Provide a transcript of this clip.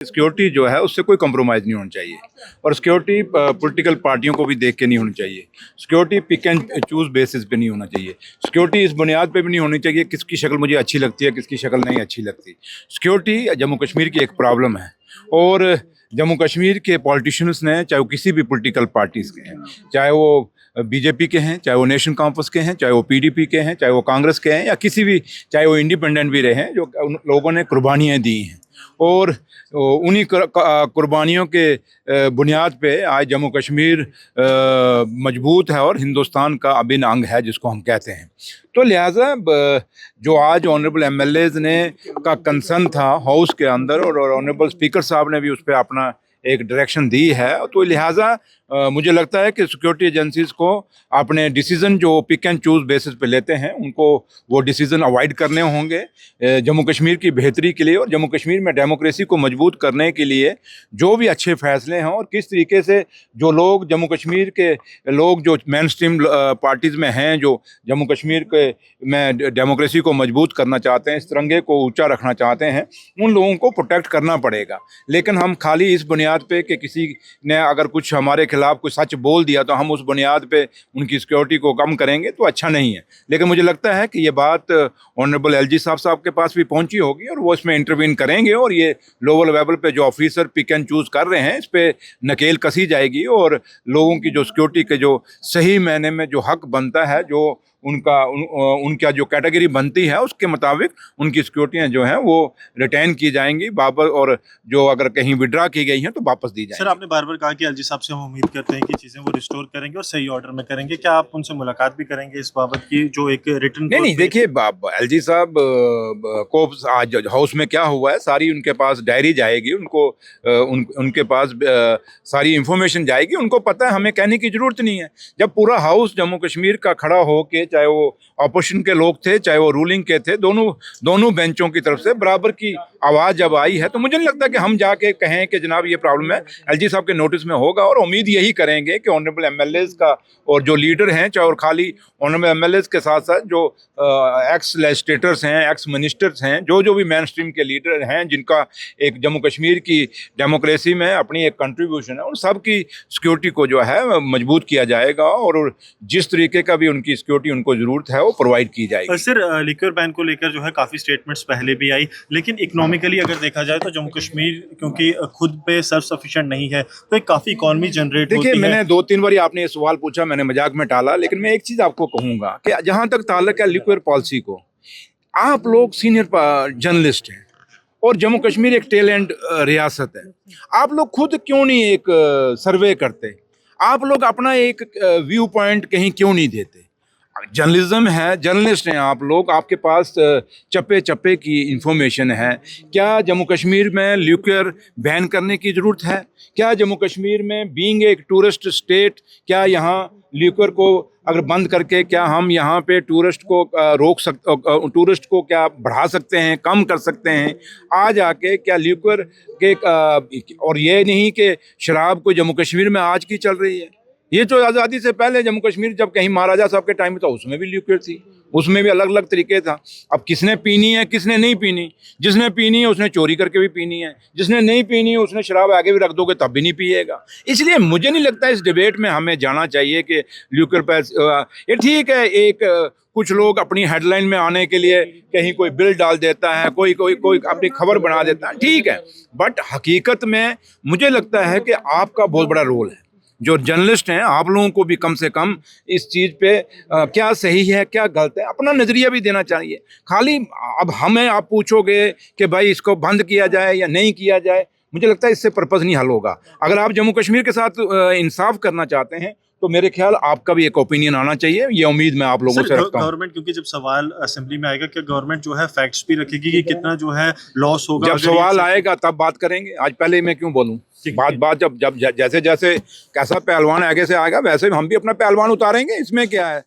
Security जो है उससे कोई कंप्रोमाइज़ नहीं होना चाहिए और सिक्योरिटी पॉलिटिकल पार्टियों को भी देख के नहीं होनी चाहिए। Security pick and choose basis पे नहीं होना चाहिए। सिक्योरिटी इस बुनियाद पे भी नहीं होनी चाहिए किसकी शक्ल मुझे अच्छी लगती है, किसकी शक्ल नहीं अच्छी लगती। सिक्योरिटी जम्मू कश्मीर की एक प्रॉब्लम है और जम्मू कश्मीर के पॉलिटिशियंस ने, चाहे वो किसी भी पॉलिटिकल पार्टीज़ के हैं, चाहे वो बीजेपी के हैं, चाहे वो नेशनल कॉन्फ्रेंस के हैं, चाहे वो पीडीपी के हैं, चाहे वो कांग्रेस के हैं या किसी भी, चाहे वो इंडिपेंडेंट भी रहे हैं, जो उन लोगों ने कुर्बानियाँ दी हैं और उन्हीं कुर्बानियों के बुनियाद पे आज जम्मू कश्मीर मजबूत है और हिंदुस्तान का अभिन्न अंग है जिसको हम कहते हैं। तो लिहाजा जो आज ऑनरेबल एमएलएज ने का कंसर्न था हाउस के अंदर और ऑनरेबल स्पीकर साहब ने भी उस पर अपना एक डायरेक्शन दी है, तो लिहाजा मुझे लगता है कि सिक्योरिटी एजेंसीज़ को अपने डिसीज़न जो पिक एंड चूज़ बेसिस पे लेते हैं उनको वो डिसीज़न अवॉइड करने होंगे जम्मू कश्मीर की बेहतरी के लिए और जम्मू कश्मीर में डेमोक्रेसी को मजबूत करने के लिए जो भी अच्छे फैसले हैं और किस तरीके से जो लोग जम्मू कश्मीर के लोग जो मेन स्ट्रीम पार्टीज़ में हैं, जो जम्मू कश्मीर के में डेमोक्रेसी को मजबूत करना चाहते हैं, इस तिरंगे को ऊँचा रखना चाहते हैं, उन लोगों को प्रोटेक्ट करना पड़ेगा। लेकिन हम खाली इस बुनियाद पे कि किसी ने अगर कुछ हमारे खिलाफ कोई सच बोल दिया तो हम उस बुनियाद पे उनकी सिक्योरिटी को कम करेंगे तो अच्छा नहीं है। लेकिन मुझे लगता है कि ये बात ऑनरेबल एलजी साहब के पास भी पहुंची होगी और वो इसमें इंटरवीन करेंगे और ये लोअर लेवल पे जो ऑफिसर पिक एंड चूज़ कर रहे हैं इस पे नकेल कसी जाएगी और लोगों की जो सिक्योरिटी के जो सही मायने में जो हक बनता है, जो उनका जो कैटेगरी बनती है उसके मुताबिक उनकी सिक्योरिटियाँ जो हैं वो रिटेन की जाएंगी वापस, और जो अगर कहीं विड्रा की गई हैं तो वापस दी जाएंगी। सर, आपने बार बार कहा कि एलजी साहब से हम उम्मीद करते हैं कि चीज़ें वो रिस्टोर करेंगे और सही ऑर्डर में करेंगे। क्या आप उनसे मुलाकात भी करेंगे इस बाबत की, जो एक रिटर्न? नहीं, देखिए एलजी साहब को आज हाउस में क्या हुआ है सारी उनके पास डायरी जाएगी, उनके पास सारी इंफॉर्मेशन जाएगी, उनको पता है, हमें कहने की ज़रूरत नहीं है। जब पूरा हाउस जम्मू कश्मीर का खड़ा हो के, चाहे वो अपोजिशन के लोग थे चाहे वो रूलिंग के थे, दोनों बेंचों की तरफ से बराबर की आवाज़ जब आई है तो मुझे नहीं लगता कि हम जाके कहें कि जनाब ये प्रॉब्लम है। एलजी साहब के नोटिस में होगा और उम्मीद यही करेंगे कि ऑनरेबल एमएलएज का और जो लीडर हैं, चाहे और खाली ऑनरेबल एमएलएज के साथ साथ जो एक्स लेजिस्लेटर्स हैं, एक्स मिनिस्टर्स हैं, जो भी मेन स्ट्रीम के लीडर हैं जिनका एक जम्मू कश्मीर की डेमोक्रेसी में अपनी एक कंट्रीब्यूशन है, उन सब की सिक्योरिटी को जो है मजबूत किया जाएगा और जिस तरीके का भी उनकी सिक्योरिटी उनको ज़रूरत है वो प्रोवाइड की जाएगी। सर, लिक्वर बैन को लेकर जो है काफ़ी स्टेटमेंट्स पहले भी आई, लेकिन इकोनॉमिकली अगर देखा जाए तो जम्मू कश्मीर क्योंकि खुद पे सेल्फ सफिशिएंट नहीं है तो एक काफ़ी इकॉनमी जनरेट होती है। देखिए, मैंने 2-3 बार आपने ये सवाल पूछा, मैंने मजाक में टाला, लेकिन मैं एक चीज़ आपको कहूँगा कि जहाँ तक ताल्लुक है लिक्वर पॉलिसी को, आप लोग सीनियर जर्नलिस्ट हैं और जम्मू कश्मीर एक टैलेंट रियासत है, आप लोग खुद क्यों नहीं एक सर्वे करते? आप लोग अपना एक व्यू पॉइंट कहीं क्यों नहीं देते? जर्नलिज्म है, जर्नलिस्ट हैं आप लोग, आपके पास चप्पे चप्पे की इंफॉर्मेशन है। क्या जम्मू कश्मीर में लिक्वर बैन करने की ज़रूरत है? क्या जम्मू कश्मीर में बीइंग एक टूरिस्ट स्टेट, क्या यहाँ लिक्वर को अगर बंद करके क्या हम यहाँ पे टूरिस्ट को टूरिस्ट को क्या बढ़ा सकते हैं, कम कर सकते हैं? आज आके क्या लिक्वर के और ये नहीं कि शराब को जम्मू कश्मीर में आज की चल रही है, ये तो आज़ादी से पहले जम्मू कश्मीर जब कहीं महाराजा साहब के टाइम में था उसमें भी लिक्वर थी, उसमें भी अलग अलग तरीके था। अब किसने पीनी है, किसने नहीं पीनी? जिसने पीनी है उसने चोरी करके भी पीनी है, जिसने नहीं पीनी है उसने शराब आगे भी रख दोगे तब भी नहीं पिएगा। इसलिए मुझे नहीं लगता इस डिबेट में हमें जाना चाहिए कि लिक्वर पर ये ठीक है, एक कुछ लोग अपनी हेडलाइन में आने के लिए कहीं कोई बिल डाल देता है, कोई अपनी खबर बना देता है, ठीक है, बट हकीकत में मुझे लगता है कि आपका बहुत बड़ा रोल है, जो जर्नलिस्ट हैं आप लोगों को भी कम से कम इस चीज़ पे क्या सही है क्या गलत है अपना नज़रिया भी देना चाहिए। खाली अब हमें आप पूछोगे कि भाई इसको बंद किया जाए या नहीं किया जाए, मुझे लगता है इससे पर्पज़ नहीं हल होगा। अगर आप जम्मू कश्मीर के साथ इंसाफ करना चाहते हैं तो मेरे ख्याल आपका भी एक ओपिनियन आना चाहिए, ये उम्मीद मैं आप लोगों से रखता हूँ। गवर्नमेंट, क्योंकि जब सवाल असेंबली में आएगा क्या गवर्नमेंट जो है फैक्ट्स भी रखेगी कि कितना जो है लॉस होगा? जब सवाल आएगा तब बात करेंगे, आज पहले मैं क्यों बोलूँ? बात जब जैसे जैसे कैसा पहलवान आगे से आएगा वैसे हम भी अपना पहलवान उतारेंगे, इसमें क्या है?